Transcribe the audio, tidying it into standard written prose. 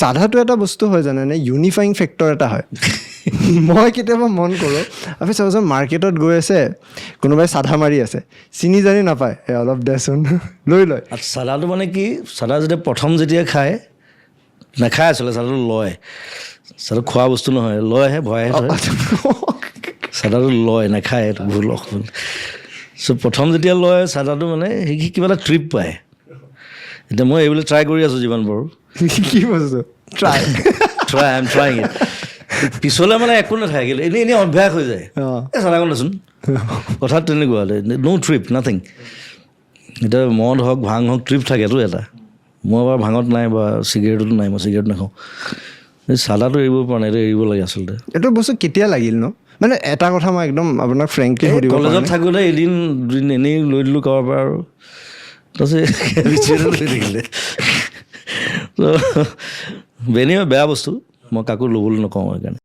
চাধাটো এটা বস্তু হয় জানেনে, ইউনিফাইং ফেক্টৰ এটা হয়। মই কেতিয়াবা মন কৰোঁ, আপুনি চাবচোন মাৰ্কেটত গৈ আছে, কোনোবাই চাধা মাৰি আছে, চিনি জানি নাপায়, অলপ দেচোন লৈ লয়। আৰু চাদাটো মানে কি, চাদা যেতিয়া খায় নাখায় আচলতে, চাদাটো লয়। চাদাটো খোৱা বস্তু নহয়, লয়হে, ভয়হে থয়। চাদাটো লয়, নাখায়, এইটো ভুল অসুল। চ' প্ৰথম যেতিয়া লয় চাদাটো মানে সি কিবা এটা ট্ৰিপ পায়। এতিয়া মই এইবিলাক ট্ৰাই কৰি আছোঁ যিমান পাৰোঁ। কি বস্তু? I am trying it. পিছলৈ মানে একো নাথাকে, এনেই অভ্যাস হৈ যায়। এই চাদাকণ দেচোন, কথাত তেনেকুৱা, ন' ট্ৰিপ, নাথিং। এতিয়া মদ হওক, ভাং হওক, ট্ৰিপ থাকেতো এটা। মই বাৰু ভাঙত নাই বা চিগাৰেটতো নাই, মই চিগাৰেট নাখাওঁ। এই চাদাটো এৰিব পৰা নাই, এইটো এৰিব লাগে আচলতে। এইটো বস্তু কেতিয়া লাগিল ন? মানে এটা কথা মই একদম আপোনাক ফ্ৰেংকলি সুধিব পাৰোঁ। কলেজত থাকোঁতে এদিন দুদিন এনেই লৈ দিলোঁ কাৰোবাৰ পৰা আৰু তাৰপিছত লৈ থাকিলে। ত' বেয়া বস্তু, মই কাকো ল'বলৈ নকওঁ সেইকাৰণে।